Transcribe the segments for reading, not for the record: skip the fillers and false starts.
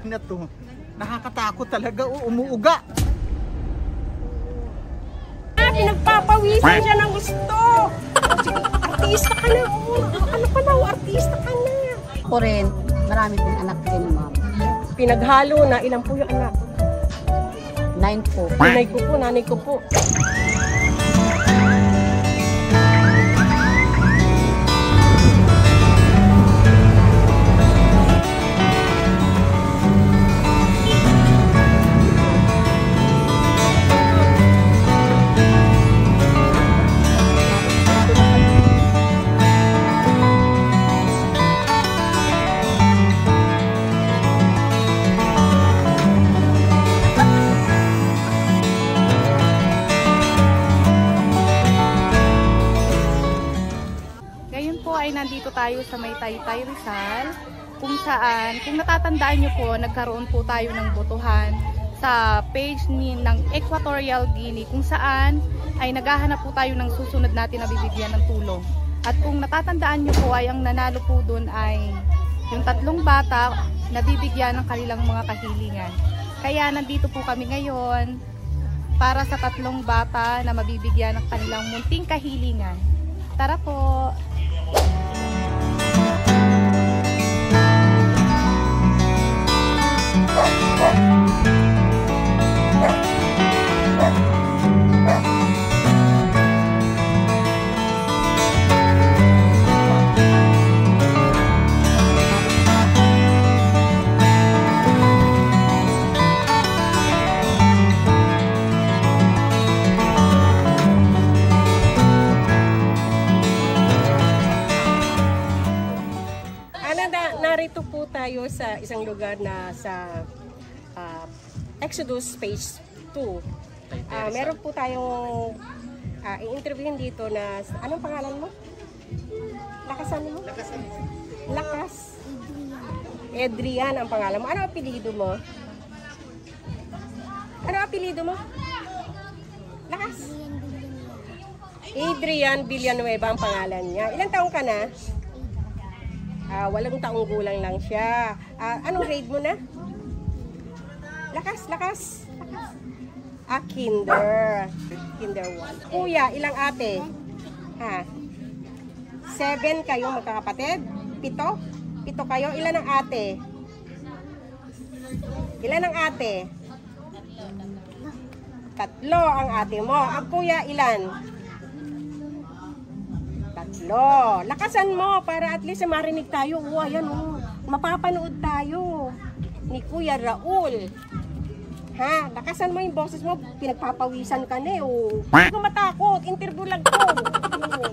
na to. Nakakatakot talaga, umuuga. Pinagpapawisan siya ng gusto. Sige, artista ka na. Ano ka na, artista ka na. Ako rin, marami pong anak din, ma'am. Pinaghalo na, ilan po yung anak? 9 po. Nanay ko po. Nandito tayo sa may Taytay Rizal, kung saan, kung natatandaan nyo po, nagkaroon po tayo ng botohan sa page ng Equatorial Guinea, kung saan ay naghahanap po tayo ng susunod natin na bibigyan ng tulong. At kung natatandaan nyo po ay ang nanalo po dun ay yung 3 bata na bibigyan ng kanilang mga kahilingan. Kaya nandito po kami ngayon para sa 3 bata na mabibigyan ng kanilang munting kahilingan. Tara po! Narito po tayo sa isang lugar na sa Exodus Phase 2. Meron po tayong i-interviewin dito na, anong pangalan mo? Lakasan mo? Lakas. Adrian ang pangalan mo. Ano apelido mo? Ano apelido mo? Lakas. Adrian Villanueva ang pangalan niya. Ilang taong ka na? 8 taong gulang lang siya. Anong grade mo na? Lakas. Kinder 1. Kuya, ilang ate? 7 kayong magkakapatid? 7 kayo? Ilan ang ate? Ilan ang ate? 3 ang ate mo. Ang kuya, ilan? 3. Lakasan mo para at least marinig tayo. Ayan, mapapanood tayo ni Kuya Raul. Lakasan mo yung boses mo. Pinagpapawisan ka na Huwag ka matakot. Interview lang ko.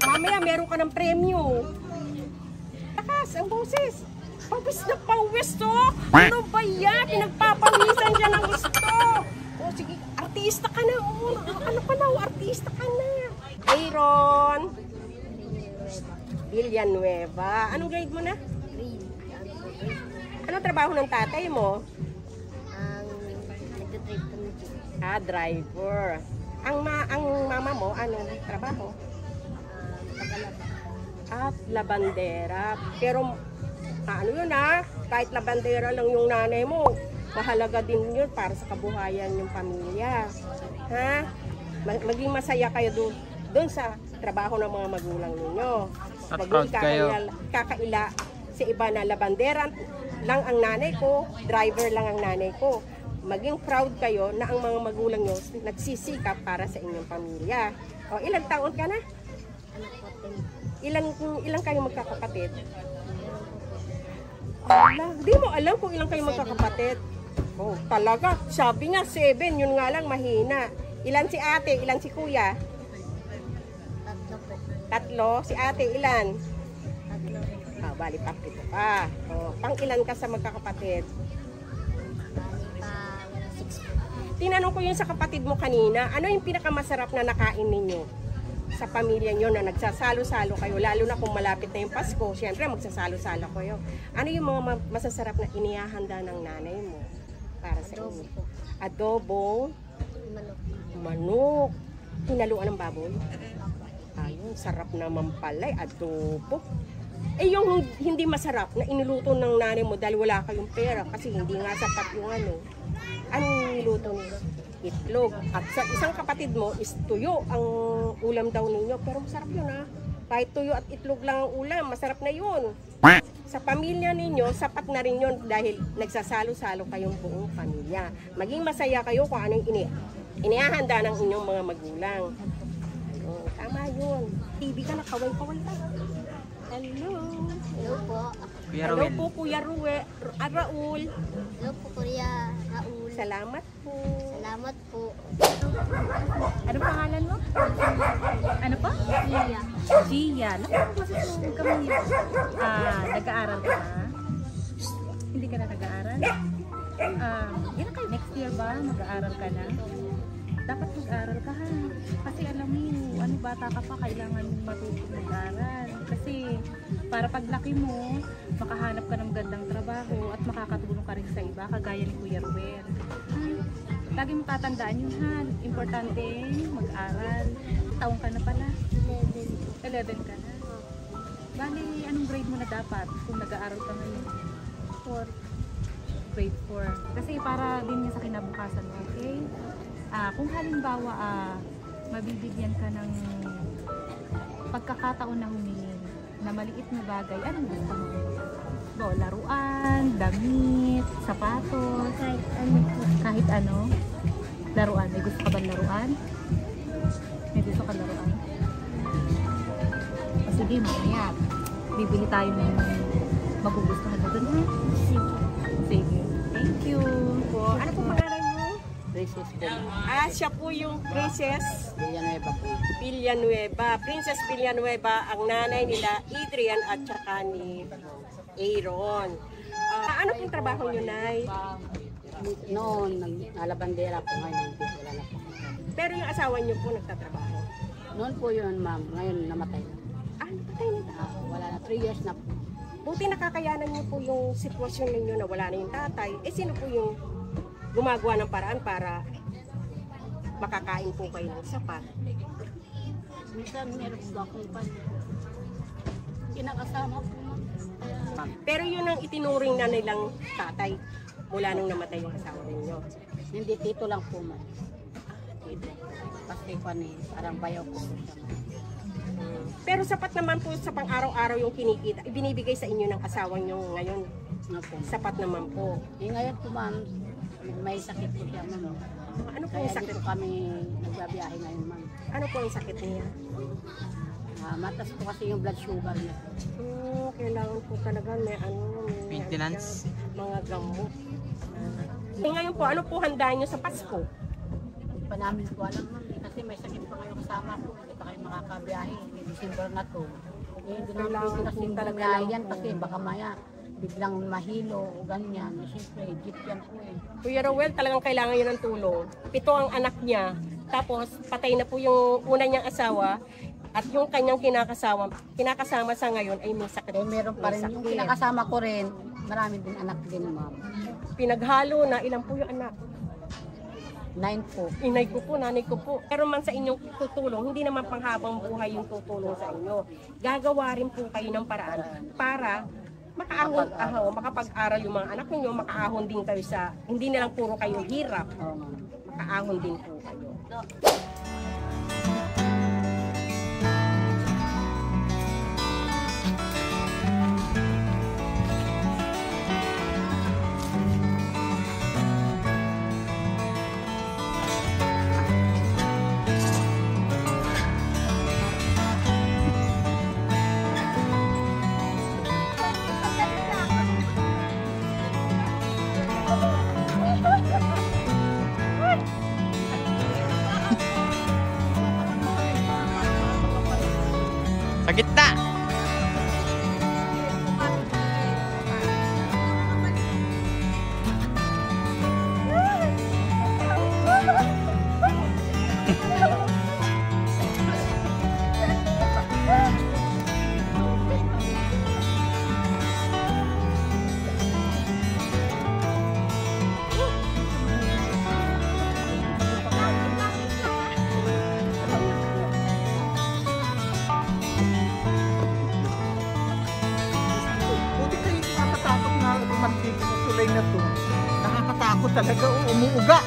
Mamaya meron ka ng premyo. Lakas ang boses. Pawis na pawis Ano ba yan? Pinagpapawisan siya ng gusto. Sige, artista ka na. Ano ka na? Artista ka na. Aaron Villanueva. Anong grade mo na? Anong trabaho ng tatay mo? Driver. Ang mama mo, anong trabaho? Labandera. Pero, ano yun kahit labandera lang yung nanay mo, mahalaga din yun para sa kabuhayan yung pamilya. Maging masaya kayo doon sa trabaho ng mga magulang ninyo. Maging kakaila sa iba na labandera lang ang nanay ko, driver lang ang nanay ko. Maging proud kayo na ang mga magulang nyo nagsisikap para sa inyong pamilya. Ilang taon ka na? Ilang kayo magkakapatid? Di mo alam kung ilang kayo magkakapatid. Talaga, sabi nga 7, yun nga lang mahina. Ilan si ate, ilan si kuya? 3. Si ate, ilan? 3. Bali, 7 ka. Pang ilan ka sa magkakapatid? Tinanong ko yun sa kapatid mo kanina, ano yung pinakamasarap na nakain ninyo sa pamilya nyo na nagsasalo-salo kayo, lalo na kung malapit na yung Pasko, syempre magsasalo-salo kayo. Ano yung mga masasarap na inihahanda ng nanay mo para sa inyo? Adobo, manok, hinaluan ng baboy. Ayun, sarap naman pala, adobo. Eh yung hindi masarap na iniluto ng nanay mo dahil wala kayong pera kasi hindi nga sapat yung ano. Anong niluto niyo? Itlog. At sa isang kapatid mo is tuyo ang ulam daw ninyo. Pero masarap yun ha. Kahit tuyo at itlog lang ang ulam, masarap na yun. Sa pamilya ninyo, sapat na rin yun dahil nagsasalo-salo kayong buong pamilya. Maging masaya kayo kung anong inihahanda ng inyong mga magulang. Oh, tama yun. TV ka na, kaway-kaway ka. Hello. Hello po. Hello po, Kuya Raul. Hello po, Kuya Raul. Salamat po. Salamat po. Ano pangalan mo? Ano pa? Iya. Gia. Naku, kami. Nag-aaral ka na? Hindi ka na nag-aaral? Ilan kayo? Next year ba? Mag-aaral ka na? Dapat mag-aaral ka ha. Kasi alam mo, bata ka pa, kailangan mong matutong mag-aaral. Kasi para paglaki mo, makahanap ka ng gandang trabaho at makakatulong ka rin sa iba, kagaya ni Kuya Ruel. Lagi mo tatandaan yun ha. Importante mag-aral. Taong ka na pala? 11 ka na. Bali, anong grade mo na dapat kung nag-aaral ka ngayon? 4. Grade 4. Kasi para din sa kinabukasan mo, okay? Kung halimbawa mabibigyan ka ng pagkakataon na humingi na maliit na bagay, anong gusto mo? Laruan, damit, sapatos, kahit ano. Laruan, may gusto ka ba laruan? May gusto ka laruan? Sige, mamaya bibili tayo ng magugustuhan mo dun ha? Sige. Thank you. Ano po pangalan mo? Princess po. Siya po yung Princess Villanueva po. Villanueva. Princess Villanueva, ang nanay nila, Adrian at saka ni Aaron. Ano pong trabaho nyo, Nay? Noon, nalabandera po ngayon. Wala na po. Pero yung asawa nyo po nagtatrabaho? Noon po yun, ma'am. Ngayon, namatay na. Napatay na. Wala na. 3 years na po. Buti nakakayanan niyo po yung sitwasyon ninyo na wala na yung tatay. Sino po yung gumagawa ng paraan para makakain po kayo ng sapat? Minsan, meron po akong kinakasama po. Pero yun ang itinuring na nilang tatay mula nung namatay yung asawa ninyo. Hindi, tito lang po, ma'am. Tito. Kasi parang bayaw po siya. Pero sapat naman po sa pang-araw-araw yung kinikita, ibinibigay sa inyo ng asawa nyo ngayon. Sapat naman po. Ngayon po, ma'am, may sakit po siya, ma'am. Ano po Kaya yung sakit? dito kami nagbabiyahe ngayon, ma'am. Ano po yung sakit niya? Matas po kasi yung blood sugar niya. Kailangan po talaga may Maintenance. Mga gamot. Ngayon po, ano po handa nyo sa Pasko? Hindi pa namin po alam, ma'am. Kasi may sakit pa kayo kasama po. Hindi pa kayo makakabiyahe. December na to. Hindi na pwede kasi talaga yan kasi baka maya biglang mahilo o ganyan. Siyempre, jeep yan po eh. Kuya Rowel, talagang kailangan yun ng tulong. 7 ang anak niya. Tapos, patay na po yung una niyang asawa. At yung kanyang kinakasama sa ngayon ay may sakit. Meron pa rin yung kinakasama ko rin. Marami din anak din, ma'am. Pinaghalo na, ilan po yung anak? 9 po. Inay ko po, nanay ko po. Pero man sa inyong tutulong, hindi naman panghabang buhay yung tutulong sa inyo. Gagawa rin po kayo ng paraan para makapag-aral yung mga anak ninyo, makaahon din kayo sa, hindi na lang puro kayo hirap, makaahon din po kayo. Sa gitna. na to. Nakakatakot talaga, umuuga.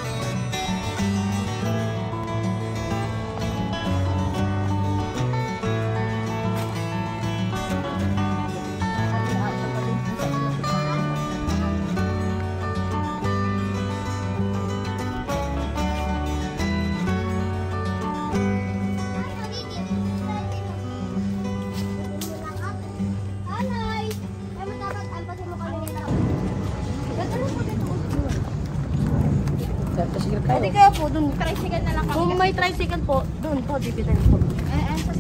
Pwede kaya po, dun, tricycle na lang kami. Kung may tricycle po, dun po, bibitayin po.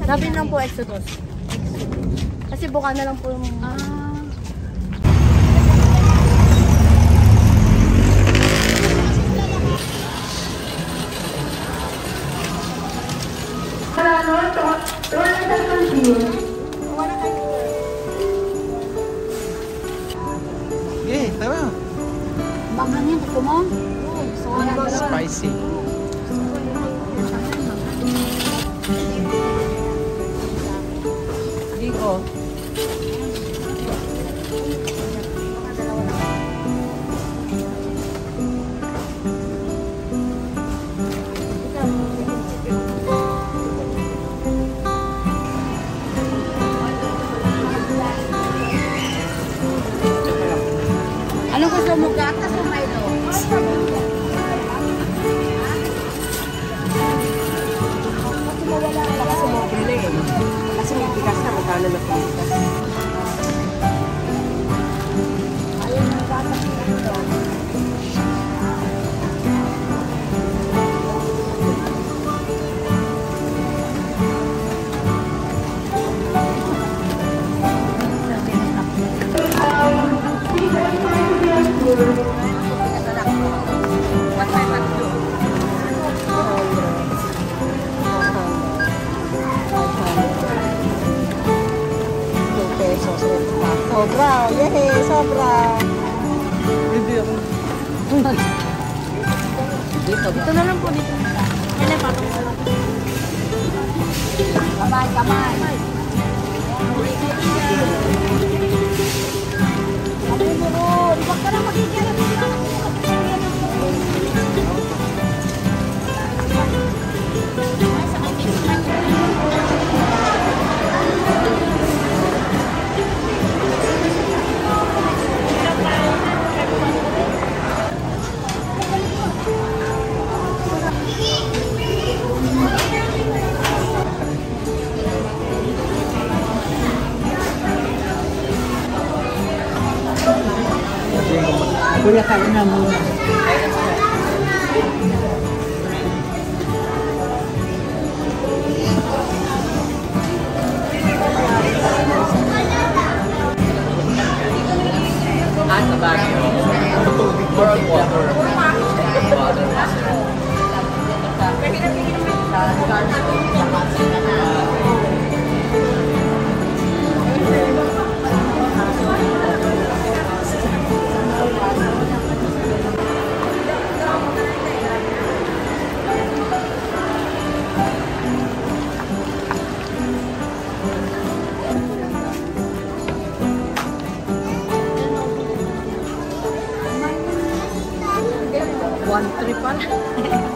Sabi lang po, Exodus. Kasi buka na lang po yung... Okay, tama. Banggan yun, gusto mo? Spicy. Dito. Ano gusto mo, gatas o Milo? Baka sumobile eh. Kasi may bigas na, magkano na po bigas. Sobra, yehey, sobra. Hindi ako. Ito na lang po dito. Yan ay patong na lang. Kamay, kamay. Huwag ka na magiging. Kuya, kain na muna. At the back. More on water. One trip pala.